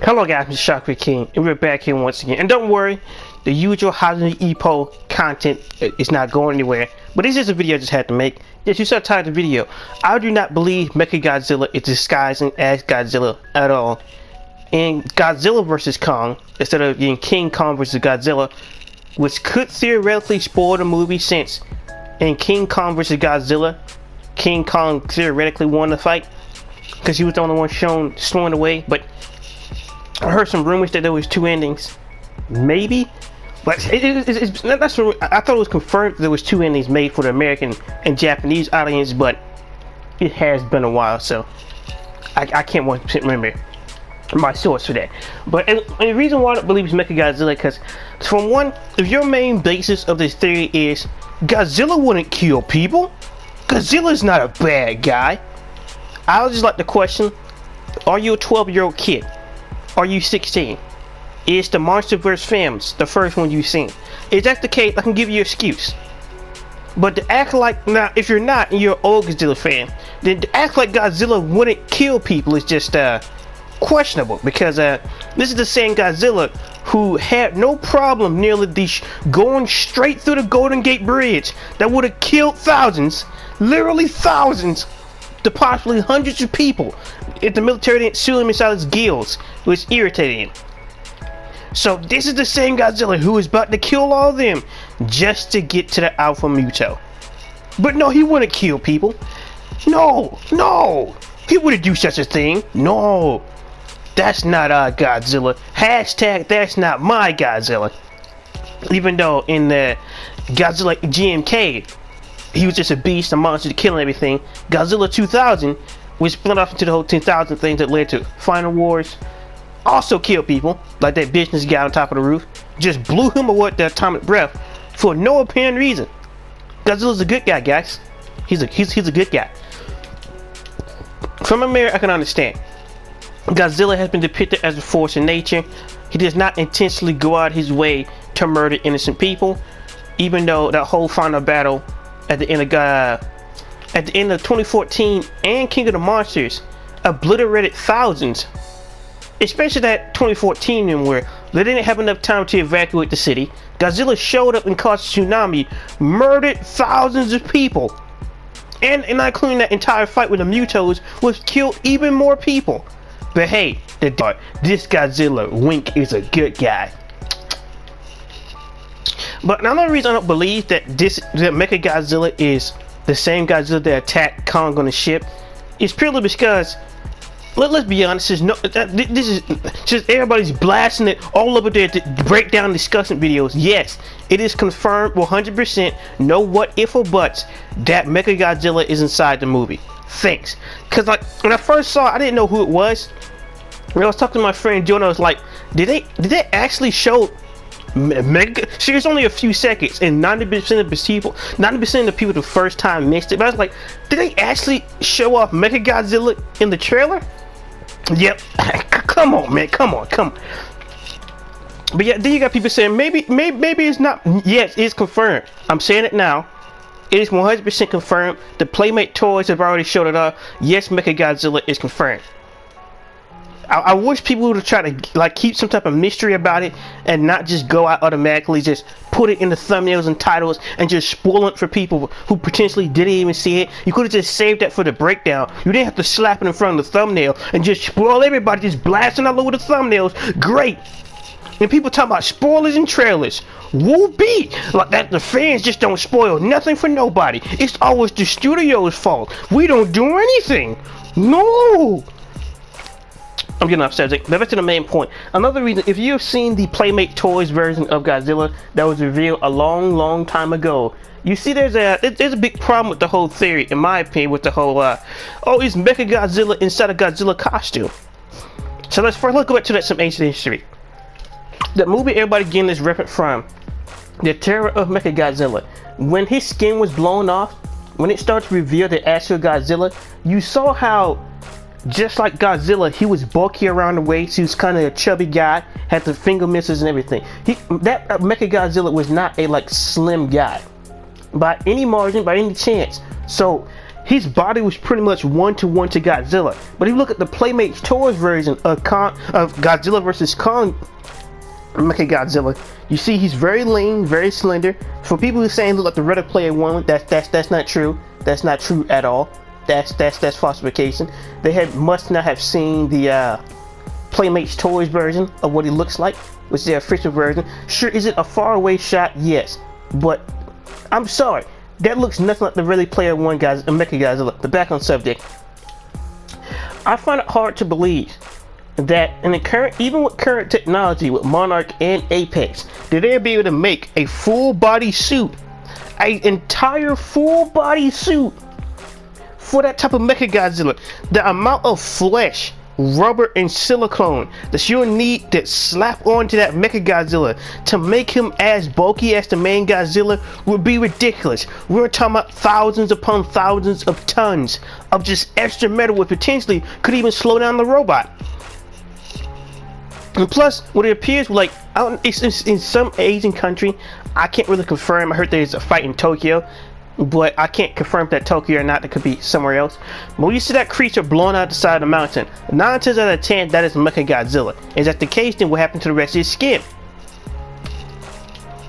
Hello guys, Mr. Shockwave King, and we're back here once again. And don't worry, the usual Housing EPO content is not going anywhere. But this is a video I just had to make. Yes, you saw the title of the video. I do not believe MechaGodzilla is disguising as Godzilla at all. In Godzilla vs. Kong, instead of being King Kong vs. Godzilla, which could theoretically spoil the movie, since in King Kong vs. Godzilla, King Kong theoretically won the fight because he was the only one shown slowing away. But I heard some rumors that there was two endings, maybe, but that's what I thought it was confirmed. There was two endings made for the American and Japanese audience, but it has been a while, so I can't 100% remember my source for that. But and the reason why I don't believe it's MechaGodzilla, because from one, if your main basis of this theory is Godzilla wouldn't kill people, Godzilla's not a bad guy, I would just like to question: are you a 12-year-old kid? Are you 16? Is the MonsterVerse films the first one you've seen? If that's the case, I can give you an excuse. But to act like, now, if you're not and you're an old Godzilla fan, then to act like Godzilla wouldn't kill people is just questionable, because this is the same Godzilla who had no problem nearly going straight through the Golden Gate Bridge that would have killed thousands, literally thousands, to possibly hundreds of people if the military didn't sue him inside his gills, which irritated him. So this is the same Godzilla who is about to kill all of them just to get to the Alpha Muto. But no, he wouldn't kill people. No, he wouldn't do such a thing. No, that's not our Godzilla. Hashtag that's not my Godzilla. Even though in the Godzilla GMK, he was just a beast, a monster, killing everything. Godzilla 2000 was split off into the whole 10,000 things that led to Final Wars. Also killed people, like that business guy on top of the roof. Just blew him away with the atomic breath for no apparent reason. Godzilla's a good guy, guys. He's a good guy. From a mirror, I can understand. Godzilla has been depicted as a force in nature. He does not intentionally go out his way to murder innocent people, even though that whole final battle at the end of 2014 and King of the Monsters obliterated thousands, especially that 2014 one where they didn't have enough time to evacuate the city. Godzilla showed up and caused a tsunami, murdered thousands of people, and not including that entire fight with the Mutos, was killed even more people. But hey, this Godzilla Wink is a good guy. But another reason I don't believe that MechaGodzilla is the same Godzilla that attacked Kong on the ship is purely because, let's be honest, this is just everybody's blasting it all over there to break down discussion videos. Yes, it is confirmed 100%, no what if or buts, that MechaGodzilla is inside the movie. Thanks. Because like when I first saw it, I didn't know who it was. When I was talking to my friend Jonah, I was like, did they actually show See, it's only a few seconds, and 90% of the people the first time missed it. But I was like, did they actually show off MechaGodzilla in the trailer? Yep. Come on, man. Come on. But yeah, then you got people saying maybe it's not. Yes, it's confirmed. I'm saying it now. It is 100% confirmed. The Playmate toys have already showed it off. Yes, MechaGodzilla is confirmed. I wish people would try to like keep some type of mystery about it and not just go out automatically, just put it in the thumbnails and titles and just spoil it for people who potentially didn't even see it. You could have just saved that for the breakdown. You didn't have to slap it in front of the thumbnail and just spoil everybody, just blasting all over the thumbnails. Great. And people talk about spoilers and trailers. Whoopee! Like that, the fans just don't spoil nothing for nobody. It's always the studio's fault. We don't do anything. No. I'm getting off subject, but back to the main point. Another reason, if you've seen the Playmate Toys version of Godzilla that was revealed a long time ago, you see there's a big problem with the whole theory, in my opinion, with the whole, oh, it's MechaGodzilla inside a Godzilla costume. So let's go back to some ancient history. The movie everybody getting this reference from, The Terror of MechaGodzilla. When his skin was blown off, when it started to reveal the actual Godzilla, you saw how, just like Godzilla, he was bulky around the waist. He was kind of a chubby guy, had the finger misses and everything. That MechaGodzilla was not a like slim guy by any margin, by any chance. So his body was pretty much one-to-one to Godzilla. But if you look at the Playmates Toys version of Godzilla vs. Kong MechaGodzilla, you see he's very lean, very slender. For people who are saying look like the Ready Player One, that's not true. That's not true at all. That's falsification. They must not have seen the Playmates Toys version of what he looks like, which is the official version. Sure, is it a faraway shot? Yes, but I'm sorry, that looks nothing like the Ready Player One guys, MechaGodzilla. But back on subject, I find it hard to believe that in the current, even with current technology with Monarch and Apex, that they'll be able to make a full body suit, an entire full body suit for that type of MechaGodzilla. The amount of flesh, rubber, and silicone that you'll need to slap onto that MechaGodzilla to make him as bulky as the main Godzilla would be ridiculous. We're talking about thousands upon thousands of tons of just extra metal, which potentially could even slow down the robot. And plus, what it appears like, it's in some Asian country, I can't really confirm. I heard there's a fight in Tokyo, but I can't confirm that Tokyo or not. That could be somewhere else. But when you see that creature blowing out the side of the mountain, 9 times out of 10, that is MechaGodzilla. Is that the case? Then what happened to the rest of his skin?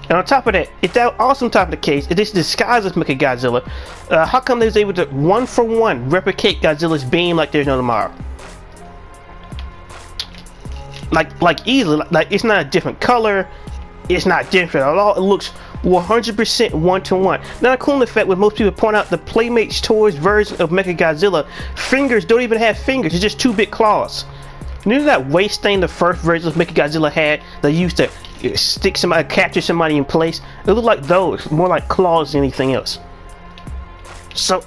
And on top of that, if that also on top of the case, if this disguises MechaGodzilla, how come they was able to one-for-one replicate Godzilla's beam like there's no tomorrow? Like easily, like it's not a different color, it's not different at all. It looks 100% one-to-one. Now, a cool effect with most people point out the Playmates Toys version of MechaGodzilla, fingers don't even have fingers, it's just 2 big claws. You know that waist thing the first version of MechaGodzilla had that used to stick somebody, capture somebody in place? It looked like those, more like claws than anything else. So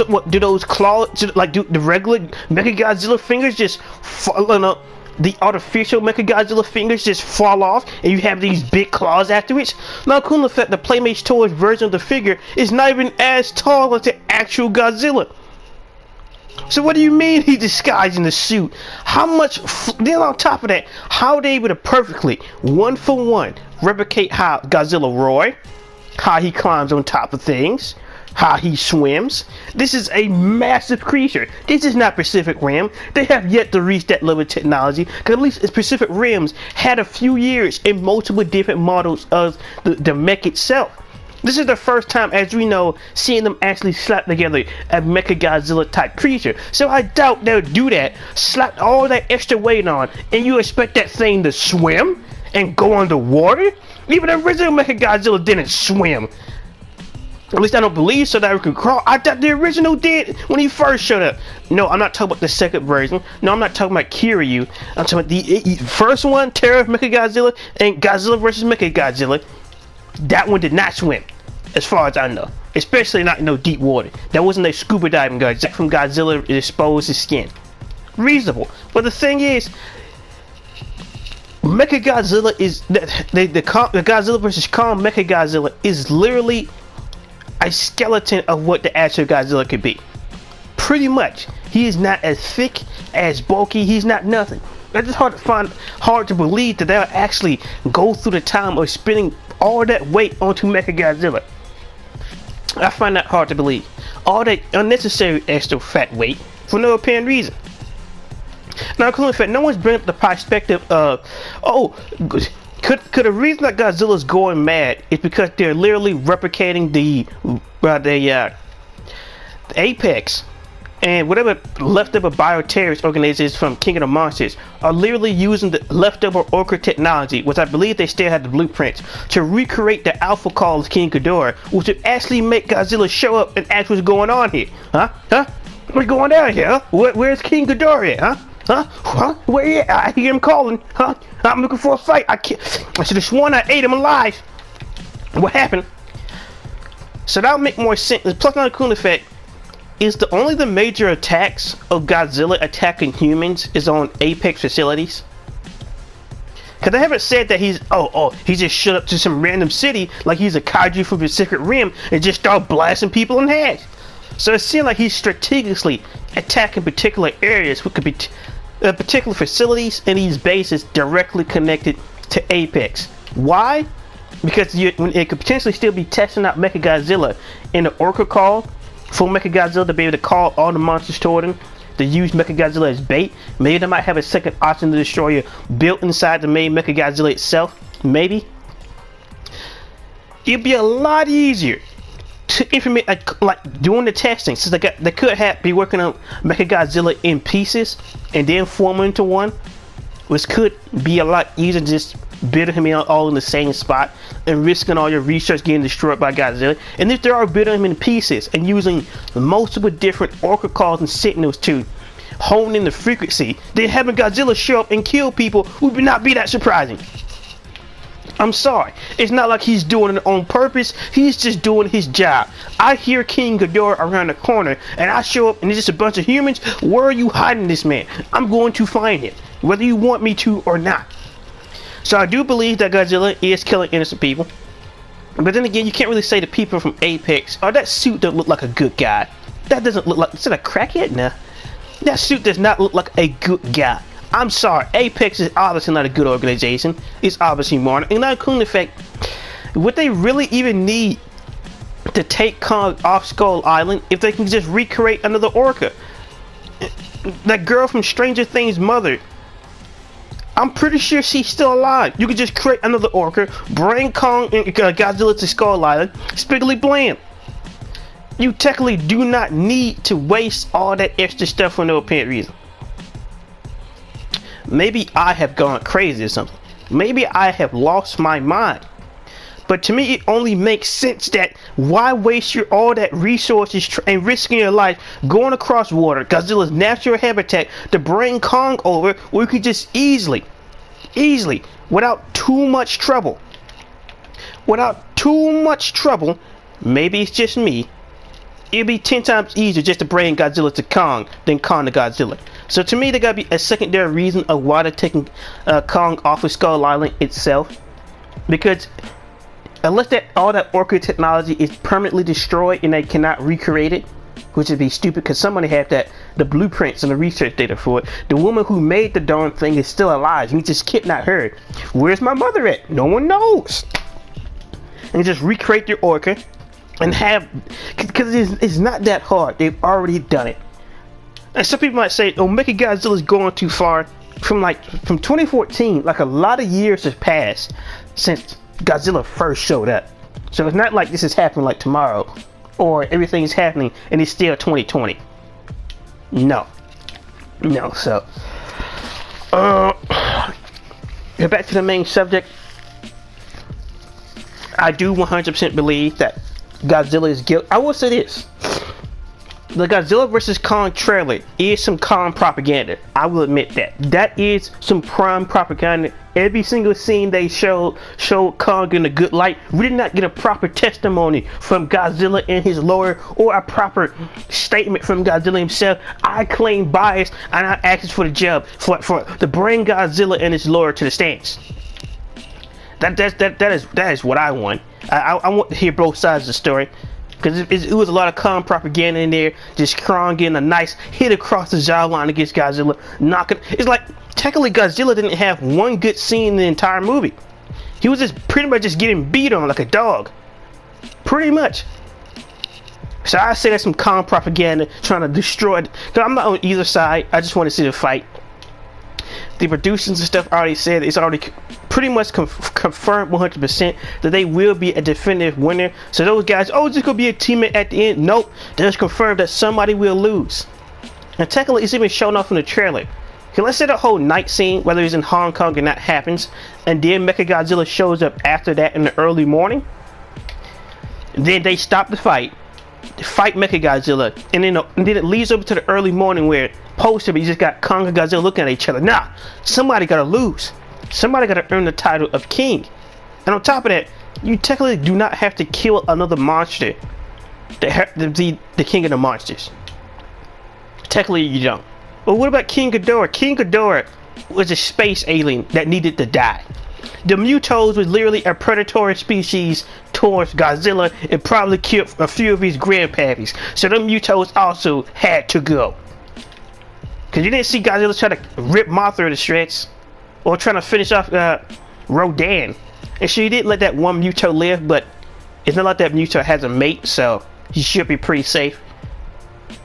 what do those claws, like, do the regular MechaGodzilla fingers just fall up? The artificial MechaGodzilla fingers just fall off and you have these big claws afterwards? Now, cool effect, the Playmates Toys version of the figure is not even as tall as the actual Godzilla. So what do you mean he disguised in the suit? How much, then on top of that, how are they able to perfectly, one-for-one, replicate how Godzilla roars, how he climbs on top of things, how he swims? This is a massive creature. This is not Pacific Rim. They have yet to reach that level of technology, because at least Pacific Rims had a few years in multiple different models of the mech itself. This is the first time, as we know, seeing them actually slap together a MechaGodzilla type creature. So I doubt they'll do that, slap all that extra weight on, and you expect that thing to swim and go underwater? Even the original MechaGodzilla didn't swim. At least I don't believe so, that it could crawl. I thought the original did when he first showed up. No, I'm not talking about the second version. No, I'm not talking about Kiryu. I'm talking about the first one, Terror of MechaGodzilla, and Godzilla vs. MechaGodzilla. That one did not swim, as far as I know. Especially not in no deep water. That wasn't a scuba diving guy. Jack from Godzilla exposed his skin. Reasonable. But the thing is, MechaGodzilla is the Godzilla vs. Kong MechaGodzilla is literally a skeleton of what the actual Godzilla could be. Pretty much. He is not as thick, as bulky, he's not nothing. It's just hard to believe that they'll actually go through the time of spending all that weight onto MechaGodzilla. I find that hard to believe. All that unnecessary extra fat weight for no apparent reason. Now, cool fact, no one's bringing up the perspective of, could a reason that Godzilla's going mad is because they're literally replicating the Apex and whatever leftover bioterrorist organizations from King of the Monsters are literally using the leftover Orca technology, which I believe they still have the blueprints, to recreate the Alpha Call of King Ghidorah, which would actually make Godzilla show up and ask what's going on here. What's going on here? Where's King Ghidorah at? Where you at? I hear him calling. I'm looking for a fight. I should have sworn I ate him alive. What happened? So that would make more sense. Plus, another cool effect is only the major attacks of Godzilla attacking humans is on Apex facilities. Because they haven't said that he just showed up to some random city like he's a kaiju from Pacific Rim and just start blasting people in half. So it seems like he's strategically attacking particular areas, which could be particular facilities and these bases directly connected to Apex. Why? Because it could potentially still be testing out MechaGodzilla in the Orca Call for MechaGodzilla to be able to call all the monsters toward him, to use MechaGodzilla as bait. Maybe they might have a second Oxygen Destroyer built inside the main MechaGodzilla itself. Maybe. It'd be a lot easier to implement, like doing the testing, since they could be working on MechaGodzilla in pieces and then form into one, which could be a lot easier than just building him all in the same spot and risking all your research getting destroyed by Godzilla. And if they are building him in pieces and using multiple different orca calls and signals to hone in the frequency, then having Godzilla show up and kill people would not be that surprising. I'm sorry, it's not like he's doing it on purpose. He's just doing his job. I hear King Ghidorah around the corner and I show up and it's just a bunch of humans. Where are you hiding this man? I'm going to find him, whether you want me to or not. So I do believe that Godzilla is killing innocent people. But then again, you can't really say the people from Apex, oh, that suit doesn't look like a good guy. That doesn't look like, is it a crackhead? Nah. That suit does not look like a good guy. I'm sorry, Apex is obviously not a good organization. It's obviously more. And not including the fact, would they really even need to take Kong off Skull Island if they can just recreate another orca? That girl from Stranger Things' mother, I'm pretty sure she's still alive. You could just create another orca, bring Kong and Godzilla to Skull Island, Spiggly Blam. You technically do not need to waste all that extra stuff for no apparent reason. Maybe I have gone crazy or something. Maybe I have lost my mind. But to me, it only makes sense that why waste all that resources and risking your life going across water, Godzilla's natural habitat, to bring Kong over, where you could just easily, without too much trouble, maybe it's just me, it'd be 10 times easier just to bring Godzilla to Kong than Kong to Godzilla. So to me, there gotta be a secondary reason of why they're taking Kong off of Skull Island itself, because unless all that orca technology is permanently destroyed and they cannot recreate it, which would be stupid because somebody had the blueprints and the research data for it. The woman who made the darn thing is still alive. We just kidnapped her. Where's my mother at? No one knows. And just recreate your orca and have, because it's not that hard. They've already done it. And some people might say, oh, MechaGodzilla is going too far. From 2014, like a lot of years have passed since Godzilla first showed up. So it's not like this is happening like tomorrow, or everything is happening and it's still 2020. No. So back to the main subject. I do 100% believe that Godzilla is guilty. I will say this: the Godzilla vs. Kong trailer is some Kong propaganda. I will admit that. That is some prime propaganda. Every single scene they showed Kong in a good light. We did not get a proper testimony from Godzilla and his lawyer, or a proper statement from Godzilla himself. I claim bias and I asked for the job for to bring Godzilla and his lawyer to the stands. That is what I want. I want to hear both sides of the story. Because it was a lot of Kong propaganda in there. Just Kong getting a nice hit across the jawline against Godzilla. It's like, technically Godzilla didn't have one good scene in the entire movie. He was just pretty much just getting beat on like a dog. Pretty much. So I say that's some Kong propaganda trying to destroy it. Because I'm not on either side. I just want to see the fight. The producers and stuff already said it's already pretty much confirmed 100% that they will be a definitive winner. So those guys, oh, it's just gonna be a teammate at the end. Nope, they just confirmed that somebody will lose. And technically, it's even shown off in the trailer. Okay, let's say the whole night scene, whether it's in Hong Kong or not, happens, and then MechaGodzilla shows up after that in the early morning. Then they stop the fight MechaGodzilla, and then it leads over to the early morning where poster, but you just got Kong and Godzilla looking at each other. Nah, somebody gotta lose. Somebody gotta earn the title of king. And on top of that, you technically do not have to kill another monster to be the king of the monsters. Technically, you don't. But what about King Ghidorah? King Ghidorah was a space alien that needed to die. The Mutos was literally a predatory species towards Godzilla and probably killed a few of his grandpappies. So the Mutos also had to go. Because you didn't see Godzilla try to rip Mothra to shreds, or trying to finish off Rodan. And so you didn't let that one Muto live, but it's not like that Muto has a mate, so he should be pretty safe.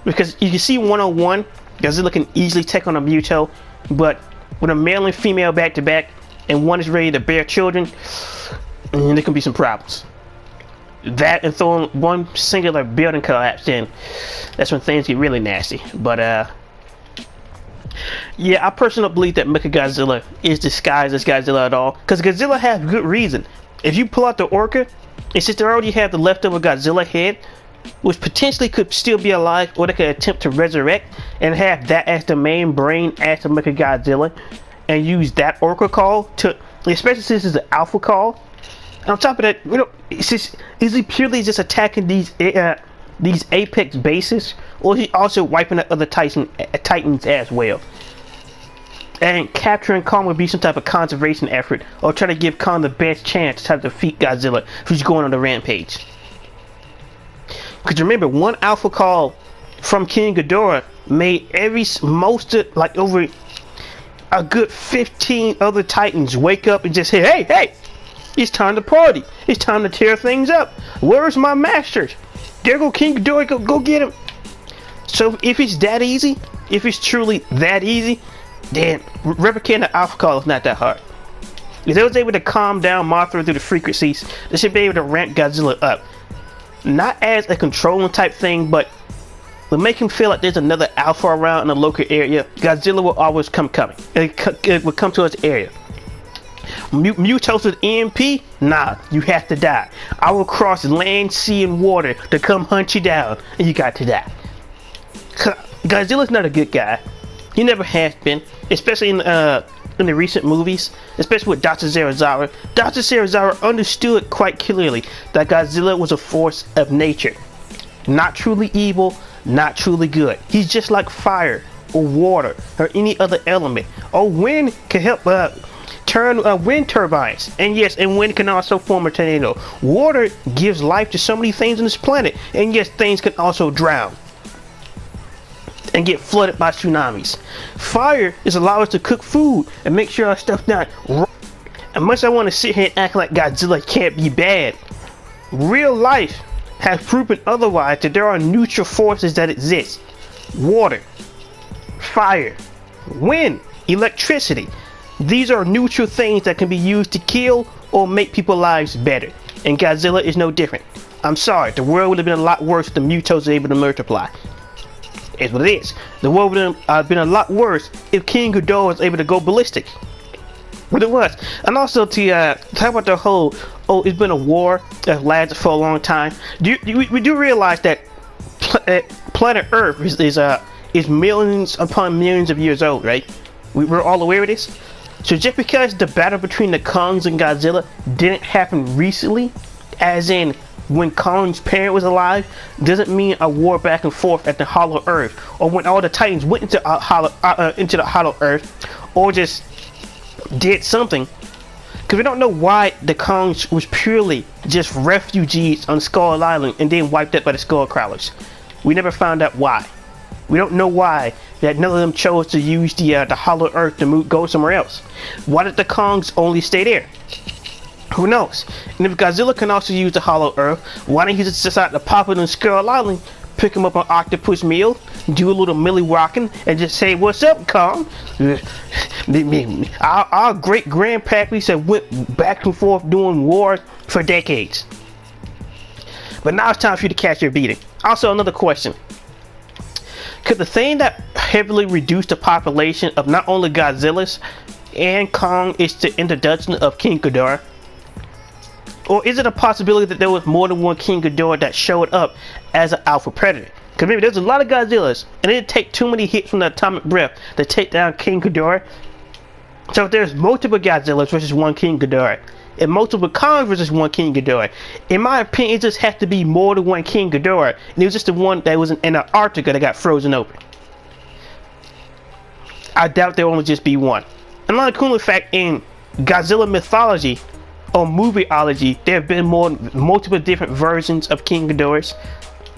because you can see one-on-one, Godzilla can easily take on a Muto, but with a male and female back to back, and one is ready to bear children, there can be some problems. That and throwing one singular building collapse in, that's when things get really nasty. But yeah, I personally don't believe that MechaGodzilla is disguised as Godzilla at all, because Godzilla has good reason. If you pull out the Orca, and since they already have the leftover Godzilla head, which potentially could still be alive, or they could attempt to resurrect and have that as the main brain as the MechaGodzilla, and use that Orca call to, especially since it's an alpha call. And on top of that, you know, is he purely just attacking these apex bases, or is he also wiping out other titans as well? And capturing Kong would be some type of conservation effort, or try to give Kong the best chance to defeat Godzilla, who's going on the rampage. Because remember, one alpha call from King Ghidorah made over a good 15 other titans wake up and just say, hey, it's time to party. It's time to tear things up. Where's my masters? There go King Ghidorah, go get him. So if it's that easy, if it's truly that easy, then replicating the alpha call is not that hard. If they was able to calm down Mothra through the frequencies, they should be able to ramp Godzilla up. Not as a controlling type thing, but to make him feel like there's another alpha around in the local area, Godzilla will always coming. It will come to its area. Mutos with EMP? Nah, you have to die. I will cross land, sea, and water to come hunt you down, and you got to die. Godzilla's not a good guy. He never has been, especially in the recent movies, especially with Dr. Zerazawa. Dr. Zerazawa understood quite clearly that Godzilla was a force of nature. Not truly evil, not truly good. He's just like fire, or water, or any other element. Or wind can help turn wind turbines. And yes, and wind can also form a tornado. Water gives life to so many things on this planet. And yes, things can also drown and get flooded by tsunamis. Fire is allow us to cook food and make sure our stuff not raw. And much I want to sit here and act like Godzilla can't be bad, real life has proven otherwise, that there are neutral forces that exist. Water, fire, wind, electricity. These are neutral things that can be used to kill or make people's lives better. And Godzilla is no different. I'm sorry, the world would have been a lot worse if the Mutos were able to multiply. Is what it is. The world would have been a lot worse if King Ghidorah was able to go ballistic. But it was. And also to talk about the whole, it's been a war that lasted for a long time. We do realize that planet Earth is millions upon millions of years old, right? We're all aware of this. So just because the battle between the Kongs and Godzilla didn't happen recently, as in when Kong's parent was alive, doesn't mean a war back and forth at the Hollow Earth, or when all the Titans went into the Hollow Earth, or just did something. Because we don't know why the Kongs was purely just refugees on Skull Island and then wiped up by the Skull Crawlers. We never found out why. We don't know why that none of them chose to use the Hollow Earth to go somewhere else. Why did the Kongs only stay there? Who knows? And if Godzilla can also use the Hollow Earth, why don't he just decide to pop it on Skull Island, pick him up on octopus meal, do a little Millie rocking, and just say, "What's up, Kong?" Our great grandparents have went back and forth doing wars for decades. But now it's time for you to catch your beating. Also, another question. Could the thing that heavily reduced the population of not only Godzillas and Kong is the introduction of King Ghidorah? Or is it a possibility that there was more than one King Ghidorah that showed up as an alpha predator? Because maybe there's a lot of Godzillas, and it didn't take too many hits from the atomic breath to take down King Ghidorah. So if there's multiple Godzillas versus one King Ghidorah, and multiple Kongs versus one King Ghidorah, in my opinion, it just has to be more than one King Ghidorah, and it was just the one that was in Antarctica that got frozen over. I doubt there will only just be one. Another cool fact, in Godzilla mythology or movieology, there have been multiple different versions of King Ghidorahs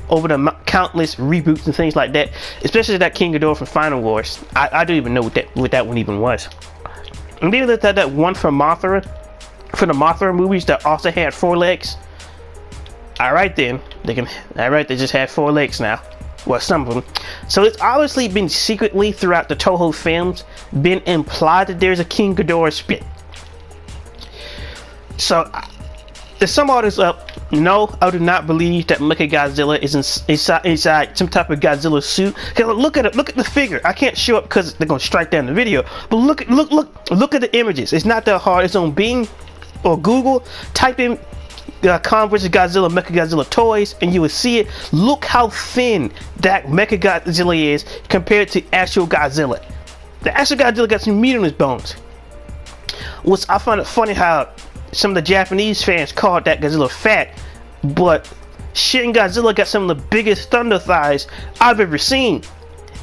over the countless reboots and things like that, especially that King Ghidorah from Final Wars. I don't even know what that one even was. And maybe that one from Mothra, for the Mothra movies, that also had 4 legs. Alright then, they just have 4 legs now. Well, some of them. So it's obviously been secretly throughout the Toho films been implied that there's a King Ghidorah split. So to sum all this up, no, I do not believe that MechaGodzilla is inside some type of Godzilla suit. Cause look at it, look at the figure. I can't show up because they're gonna strike down the video. But look at the images. It's not that hard. It's on Bing or Google. Type in Kong vs. Godzilla MechaGodzilla toys, and you will see it. Look how thin that MechaGodzilla is compared to actual Godzilla. The actual Godzilla got some meat on his bones. Which I find it funny how some of the Japanese fans called that Godzilla fat, but Shin Godzilla got some of the biggest thunder thighs I've ever seen,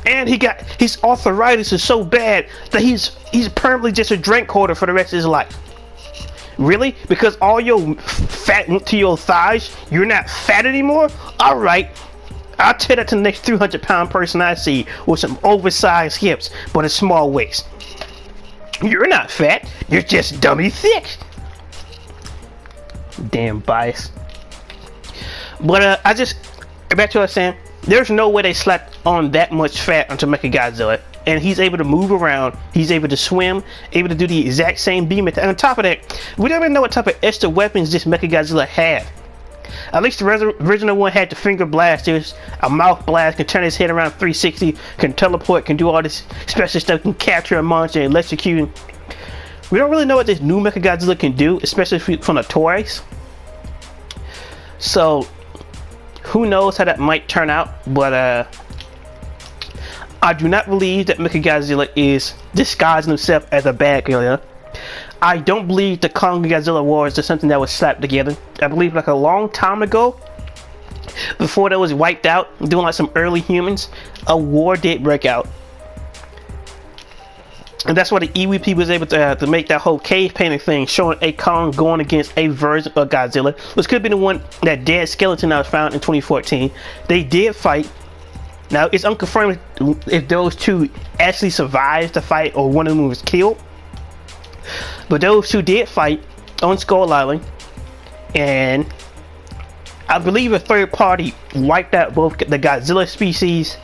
and his arthritis is so bad that he's permanently just a drink holder for the rest of his life. Really? Because all your fat went to your thighs, you're not fat anymore? All right, I'll tell that to the next 300-pound person I see with some oversized hips but a small waist. You're not fat, you're just dummy thick. Damn bias. But back to what I was saying, there's no way they slapped on that much fat onto MechaGodzilla, and he's able to move around, he's able to swim, able to do the exact same beam attack. And on top of that, we don't even know what type of extra weapons this MechaGodzilla had. At least the original one had the finger blasters, a mouth blast, can turn his head around 360, can teleport, can do all this special stuff, can capture a monster and electrocute him. We don't really know what this new MechaGodzilla can do, especially from the toys. So, who knows how that might turn out, but I do not believe that MechaGodzilla is disguising himself as a bad guy. I don't believe the Kong and Godzilla wars is something that was slapped together. I believe like a long time ago, before that was wiped out, doing like some early humans, a war did break out. And that's why the EVP was able to make that whole cave painting thing, showing a Kong going against a version of Godzilla, which could be the one, that dead skeleton that was found in 2014. They did fight. Now, it's unconfirmed if those two actually survived the fight or one of them was killed. But those two did fight on Skull Island. And I believe a third party wiped out both the Godzilla species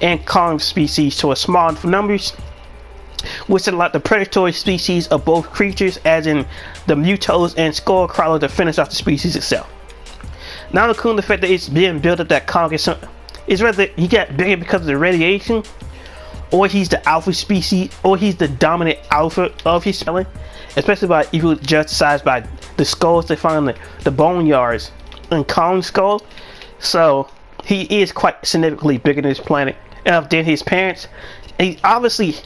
and Kong species to a small numbers, which allowed the predatory species of both creatures, as in the Mutos and Skullcrawler, to finish off the species itself. Not including the fact that it's being built up that Kong is whether he got bigger because of the radiation, or he's the alpha species, or he's the dominant alpha of his spelling, especially by if you judge size by the skulls they find in the boneyards in Kong's skull. So he is quite significantly bigger than his planet than his parents. And he obviously,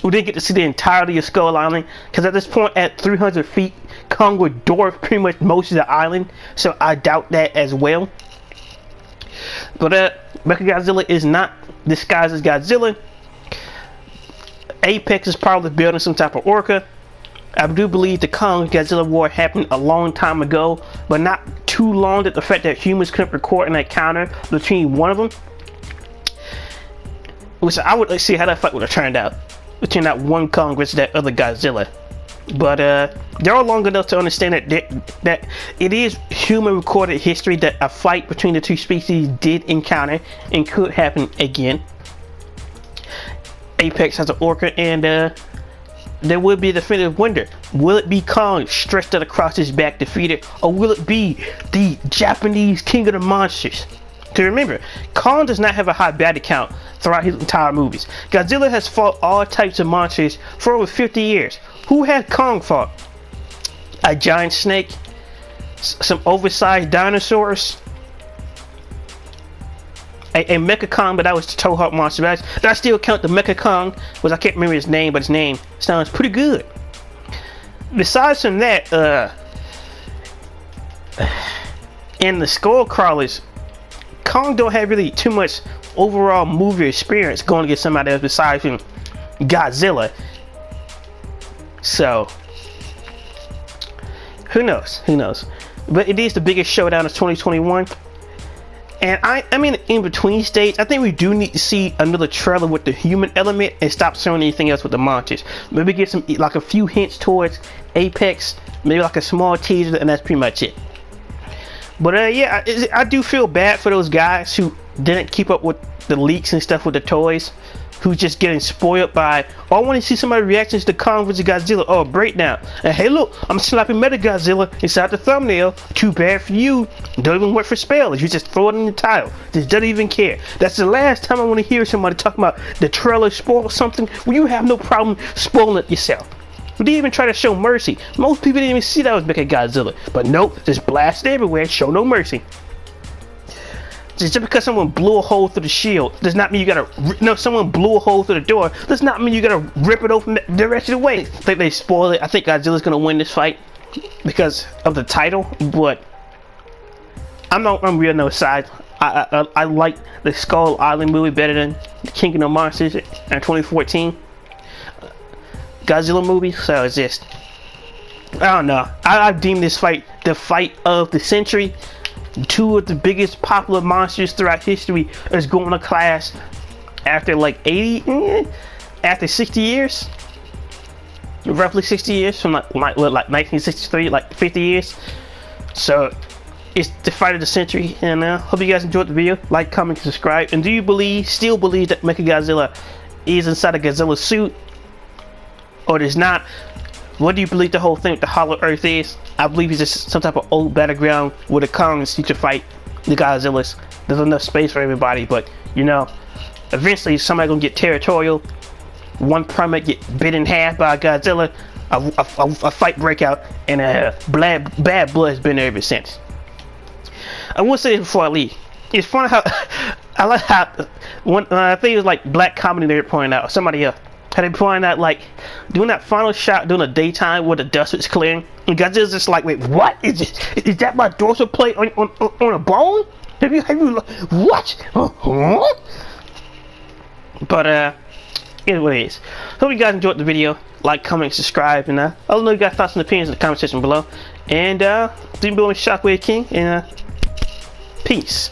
we didn't get to see the entirety of Skull Island, because at this point at 300 feet Kong would dwarf pretty much most of the island, so I doubt that as well. But MechaGodzilla is not disguised as Godzilla. Apex is probably building some type of orca. I do believe the Kong Godzilla war happened a long time ago, but not too long that the fact that humans couldn't record an encounter between one of them. Which I would see how that fight would have turned out between that one Kong versus that other Godzilla. But they're all long enough to understand that it is human recorded history that a fight between the two species did encounter and could happen again. Apex has an orca, and there will be a definitive winner. Will it be Kong stretched out across his back defeated, or will it be the Japanese king of the monsters? To remember, Kong does not have a high battle count throughout his entire movies. Godzilla has fought all types of monsters for over 50 years. Who had Kong fought? A giant snake? Some oversized dinosaurs? A Mecha Kong, but that was the Toho monster. But I still count the Mecha Kong, which I can't remember his name, but his name sounds pretty good. Besides from that, in the Skullcrawlers, Kong don't have really too much overall movie experience going against somebody else besides from Godzilla. So, who knows? Who knows? But it is the biggest showdown of 2021. And I mean, in between stages, I think we do need to see another trailer with the human element and stop showing anything else with the monsters. Maybe get some, like a few hints towards Apex, maybe like a small teaser, and that's pretty much it. But yeah, I do feel bad for those guys who didn't keep up with the leaks and stuff with the toys, who just getting spoiled by, oh, I want to see somebody's reactions to Kong vs. Godzilla, or a breakdown. And hey look, I'm slapping MechaGodzilla inside the thumbnail. Too bad for you. Don't even work for spells. You just throw it in the title. Just don't even care. That's the last time I want to hear somebody talking about the trailer spoil something. Well, you have no problem spoiling it yourself. We didn't even try to show mercy. Most people didn't even see that was MechaGodzilla. But nope, just blast everywhere, show no mercy. Just because someone blew a hole through the shield does not mean you gotta. No, someone blew a hole through the door does not mean you gotta rip it open the rest of the way. I think they spoiled it. I think Godzilla's gonna win this fight because of the title, but I'm real no side. I like the Skull Island movie better than the King of the Monsters in 2014 Godzilla movie. So it's just, I don't know. I deem this fight the fight of the century. Two of the biggest popular monsters throughout history is going to class after like 60 years, roughly 60 years from like 1963, like 50 years. So it's the fight of the century, and hope you guys enjoyed the video. Like, comment, subscribe. And do you still believe that MechaGodzilla is inside a Godzilla suit, or does not? What do you believe the whole thing with the Hollow Earth is? I believe it's just some type of old battleground where the Kongs used to fight the Godzillas. There's enough space for everybody, but you know, eventually somebody gonna get territorial. One primate get bit in half by a Godzilla, a fight break out, and bad blood's been there ever since. I will say this before I leave. It's funny how I like how I think it was like Black Comedy they were pointing out, or somebody else. How they pointing out, like, doing that final shot during the daytime where the dust was clearing, and Godzilla's just like, wait, what is this? Is that my dorsal plate on a bone? Have you what? But it is what it is. Hope you guys enjoyed the video. Like, comment, subscribe, and I'll know you guys' thoughts and opinions in the comment section below. And do you believe in Shockwave King? And peace.